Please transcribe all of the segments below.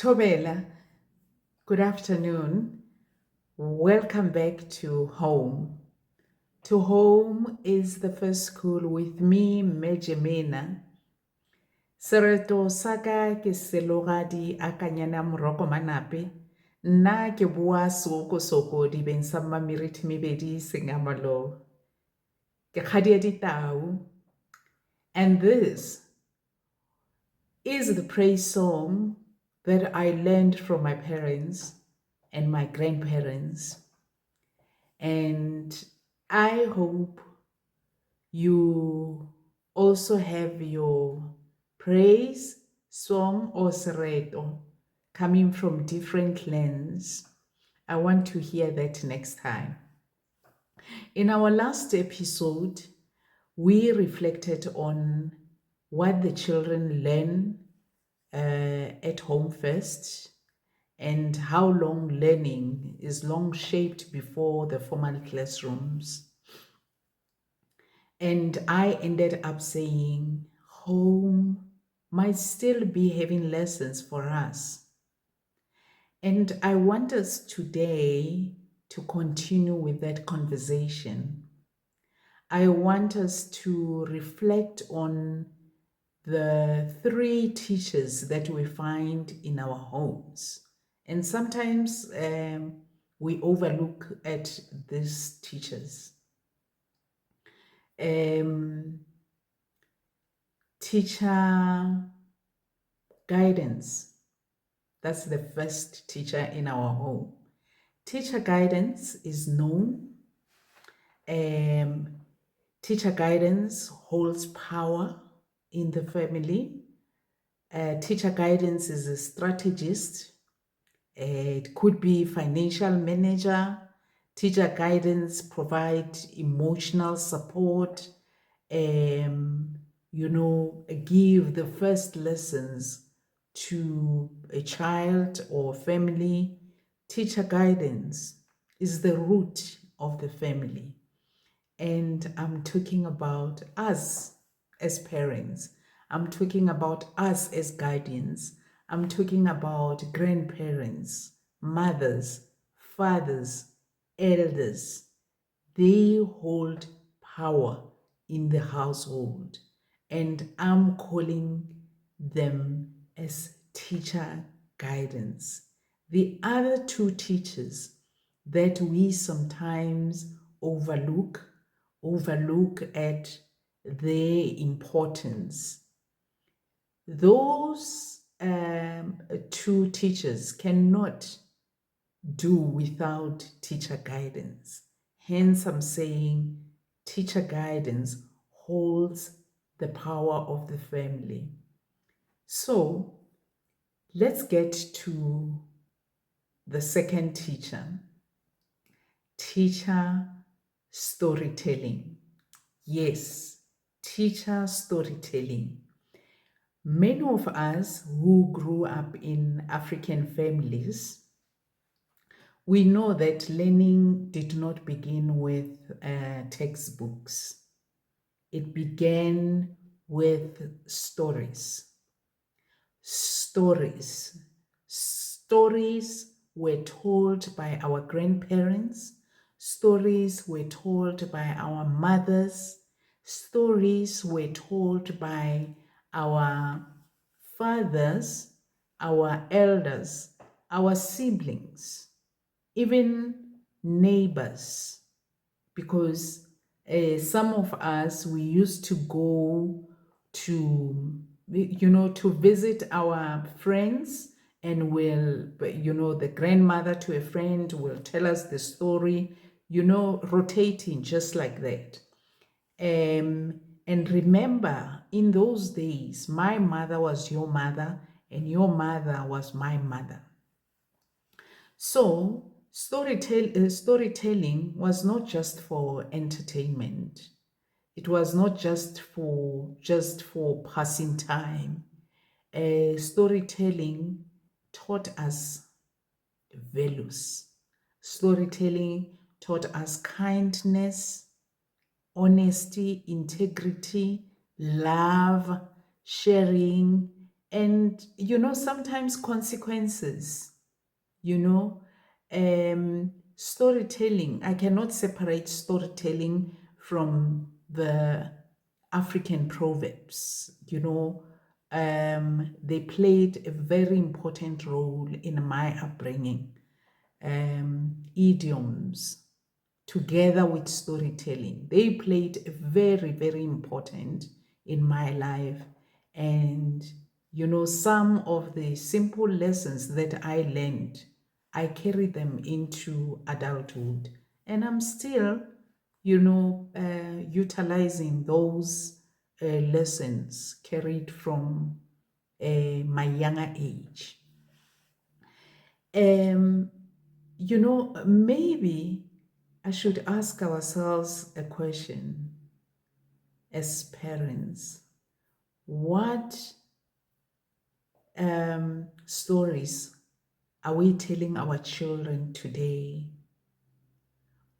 Tobela, good afternoon. Welcome back to home. To home is the first school with me, Mejemena. Sereto saka ke selogadi a kanyana moroko manape. Nna ke bua soko dibeng sa mmameriti mebedi sengamalo. Ke kgadia ditau. And this is the praise song that I learned from my parents and my grandparents. And I hope you also have your praise song or sereto coming from different lands. I want to hear that next time. In our last episode, we reflected on what the children learn at home first, and how long learning is long shaped before the formal classrooms. And I ended up saying home might still be having lessons for us. And I want us today to continue with that conversation. I want us to reflect on the three teachers that we find in our homes. And sometimes we overlook at these teachers. Teacher guidance. That's the first teacher in our home. Teacher guidance is known. Teacher guidance holds power in the family. Teacher guidance is a strategist. It could be financial manager. Teacher guidance provide emotional support. Give the first lessons to a child or family. Teacher guidance is the root of the family. And I'm talking about us as parents. I'm talking about us as guardians. I'm talking about grandparents, mothers, fathers, elders. They hold power in the household. And I'm calling them as teacher guidance. The other two teachers that we sometimes overlook at their importance. Those two teachers cannot do without teacher guidance. Hence, I'm saying teacher guidance holds the power of the family. So let's get to the second teacher. Teacher storytelling. Yes, teacher storytelling. Many of us who grew up in African families, we know that learning did not begin with textbooks. It began with stories. Stories were told by our grandparents. Stories were told by our mothers. Stories were told by our fathers, our elders, our siblings, even neighbors. Because some of us, we used to go to visit our friends, and the grandmother to a friend will tell us the story, rotating just like that. And remember, in those days, my mother was your mother and your mother was my mother. So storytelling was not just for entertainment. It was not just for passing time. Storytelling taught us values. Storytelling taught us kindness, honesty, integrity, love, sharing, And, sometimes consequences, you know, storytelling. I cannot separate storytelling from the African proverbs. They played a very important role in my upbringing. Idioms, together with storytelling, they played a very, very important in my life. And some of the simple lessons that I learned, I carry them into adulthood, and I'm still utilizing those lessons carried from my younger age. um maybe I should ask ourselves a question as parents. What stories are we telling our children today?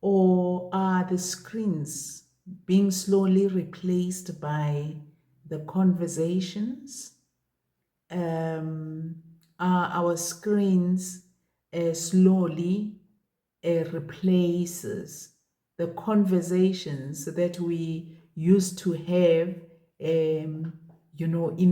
Or are the screens being slowly replaced by the conversations? um, our screens slowly replaces the conversations that we used to have, in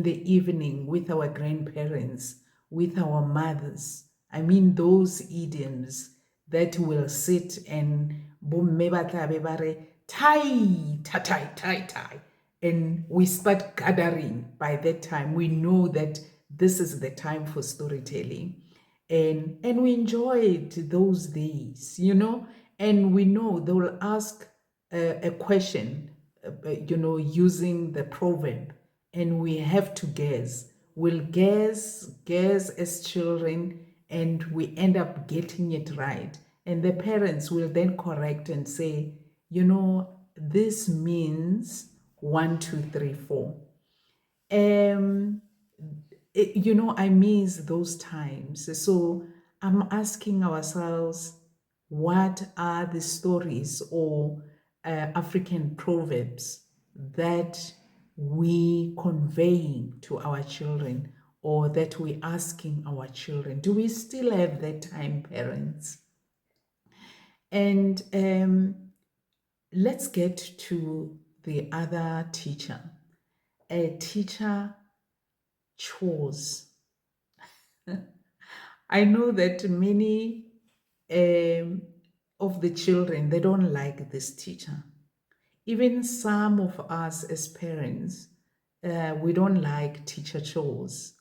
the evening with our grandparents, with our mothers. I mean, those idioms that will sit and bomme ba tla be ba re, tie, tie, tie, tie, tie, and we start gathering. By that time we know that this is the time for storytelling, and we enjoyed those days, and we know they will ask a question, using the proverb, and we have to guess. We'll guess as children, and we end up getting it right, and the parents will then correct and say, this means 1, 2, 3, 4. um I miss those times. So I'm asking ourselves, what are the stories or African proverbs that we conveying to our children, or that we asking our children? Do we still have that time, parents? And let's get to the other teacher. A teacher chores. I know that many um, of the children, they don't like this teacher. Even some of us as parents, we don't like teacher chores.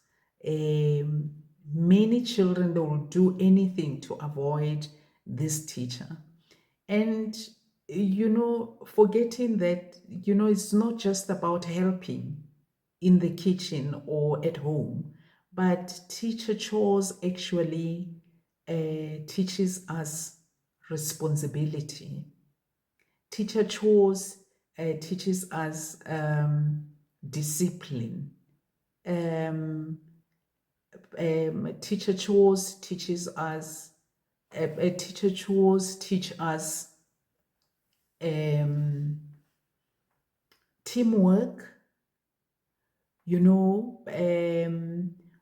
Um, Many children, they will do anything to avoid this teacher. And, forgetting that, it's not just about helping in the kitchen or at home, but teacher chores actually teaches us responsibility. Teacher chores teaches us discipline. Um, Teacher chores teaches us. Teacher chores teach us teamwork.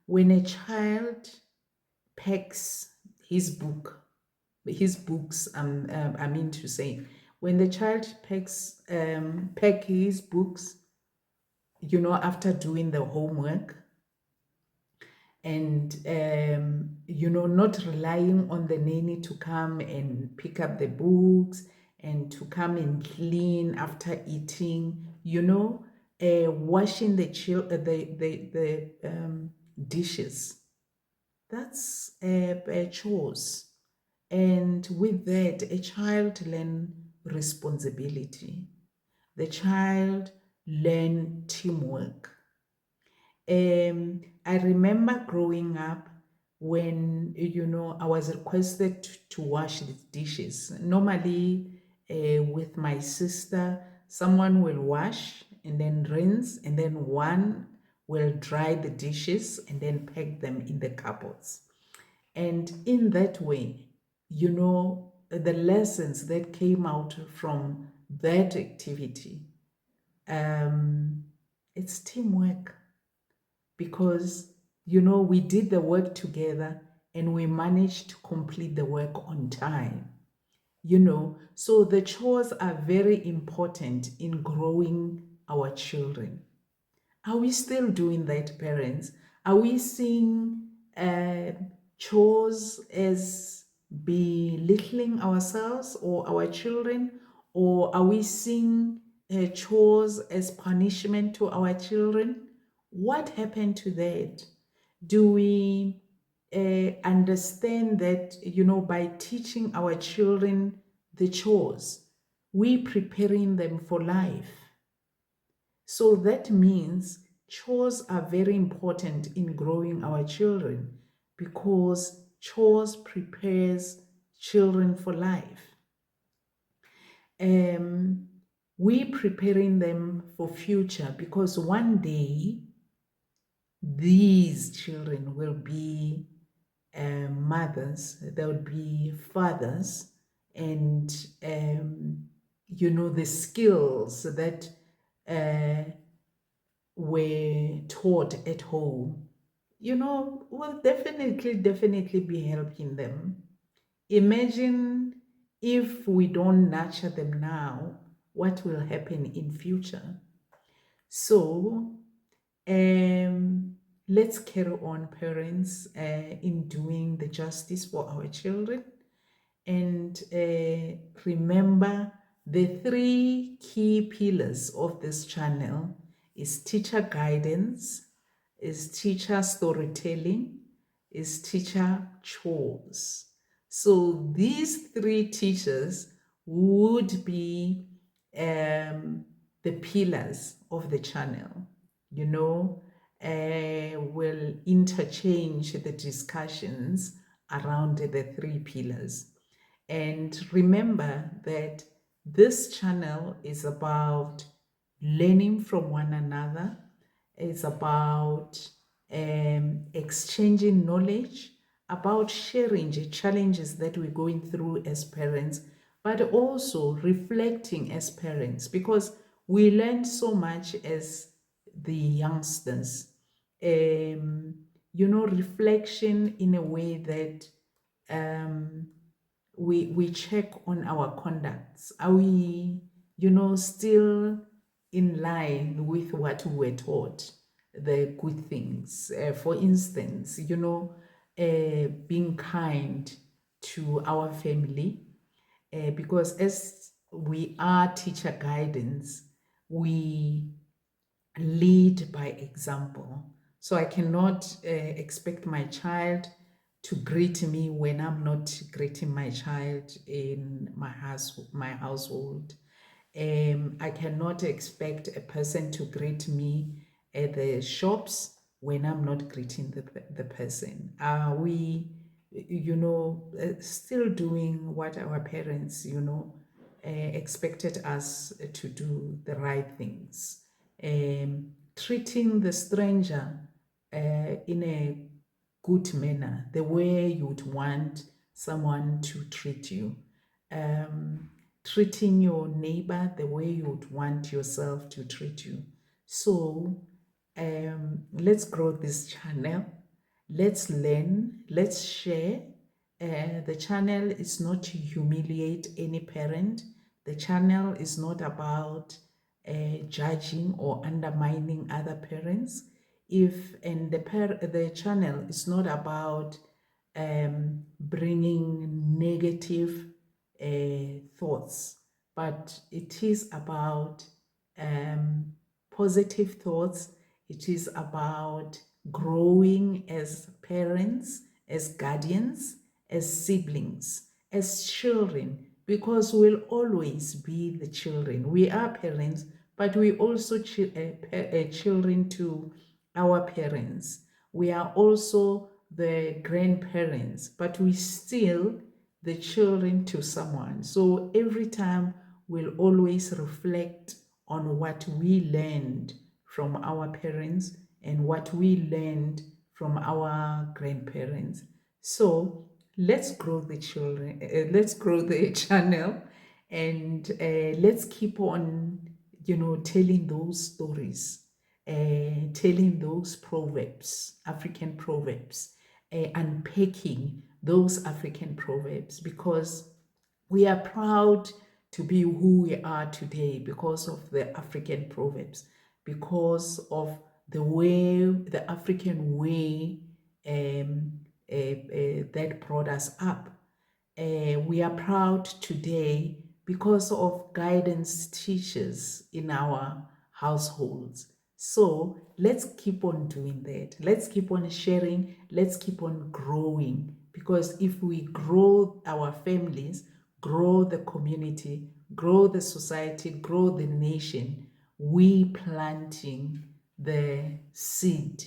When a child packs his books, I mean to say, when the child pack his books, after doing the homework, and not relying on the nanny to come and pick up the books and to come and clean after eating, washing the dishes. That's a chores. And with that, a child learn responsibility. The child learn teamwork. I remember growing up when, I was requested to wash the dishes. Normally, with my sister, someone will wash and then rinse, and then one will dry the dishes and then pack them in the cupboards. And in that way, the lessons that came out from that activity, it's teamwork, because, we did the work together and we managed to complete the work on time. So the chores are very important in growing our children. Are we still doing that, parents? Are we seeing uh, chores as belittling ourselves or our children? Or are we seeing chores as punishment to our children? What happened to that? Do we understand that, by teaching our children the chores, we preparing them for life? So that means chores are very important in growing our children because chores prepares children for life. Um, we preparing them for future because one day these children will be mothers, there will be fathers, and the skills that were taught at home, will definitely be helping them. Imagine if we don't nurture them now, what will happen in future? So, let's carry on, parents, in doing the justice for our children. And remember, the three key pillars of this channel is teacher guidance, is teacher storytelling, is teacher chores. So these three teachers would be the pillars of the channel. Will interchange the discussions around the three pillars. And remember that this channel is about learning from one another. It's about exchanging knowledge, about sharing the challenges that we're going through as parents, but also reflecting as parents because we learn so much as the youngsters. Reflection in a way that we check on our conducts. Are we, still in line with what we were taught, the good things? For instance, being kind to our family, because as we are teacher guidance, we lead by example. So I cannot expect my child to greet me when I'm not greeting my child in my household. I cannot expect a person to greet me at the shops when I'm not greeting the person. Are we, still doing what our parents, expected us to do, the right things? Treating the stranger in a good manner, the way you'd want someone to treat you. Treating your neighbor the way you would want yourself to treat you. So let's grow this channel. Let's learn. Let's share. The channel is not to humiliate any parent. The channel is not about judging or undermining other parents. The channel is not about bringing negative thoughts, but it is about positive thoughts. It is about growing as parents, as guardians, as siblings, as children, because we'll always be the children. We are parents, but we also children to our parents. We are also the grandparents, but we still the children to someone. So every time we'll always reflect on what we learned from our parents and what we learned from our grandparents. So let's grow the children, let's grow the channel, and let's keep on, telling those stories. telling those proverbs, African proverbs, unpacking those African proverbs, because we are proud to be who we are today because of the African proverbs, because of the way, the African way that brought us up. We are proud today because of guidance teachers in our households. So let's keep on doing that. Let's keep on sharing. Let's keep on growing. Because if we grow our families, grow the community, grow the society, grow the nation, we planting the seed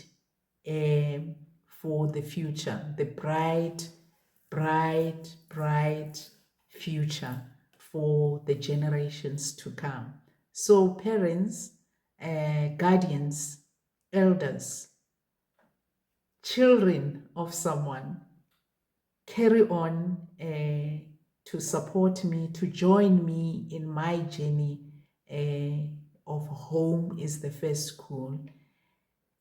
for the future, the bright future for the generations to come. So parents, guardians, elders, children of someone, carry on to support me, to join me in my journey of home is the first school.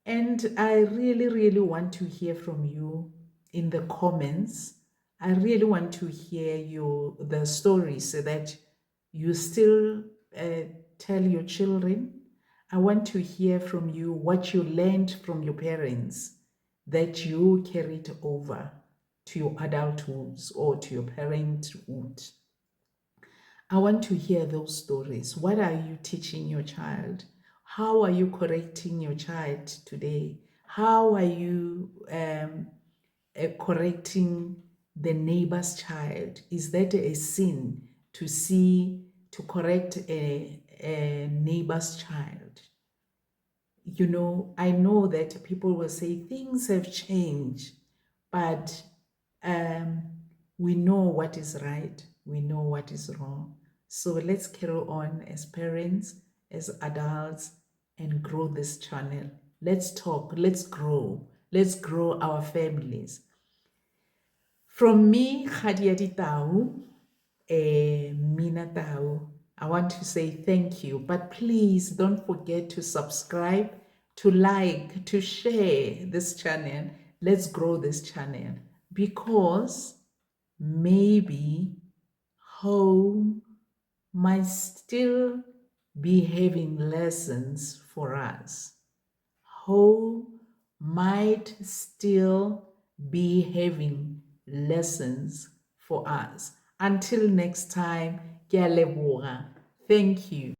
And I really, really want to hear from you in the comments. I really want to hear the stories so that you still tell your children. I want to hear from you what you learned from your parents that you carried over to your adulthoods or to your parenthood. I want to hear those stories. What are you teaching your child? How are you correcting your child today? How are you correcting the neighbor's child? Is that a sin to correct a neighbor's child? You know, I know that people will say things have changed, but um, we know what is right, we know what is wrong. So let's carry on as parents, as adults, and grow this channel. Let's talk, let's grow our families. From me, Khadiadi Tau, Mina Tau, I want to say thank you, but please don't forget to subscribe, to like, to share this channel. Let's grow this channel, because maybe home might still be having lessons for us. Home might still be having lessons for us. Until next time, ke a leboga. Thank you.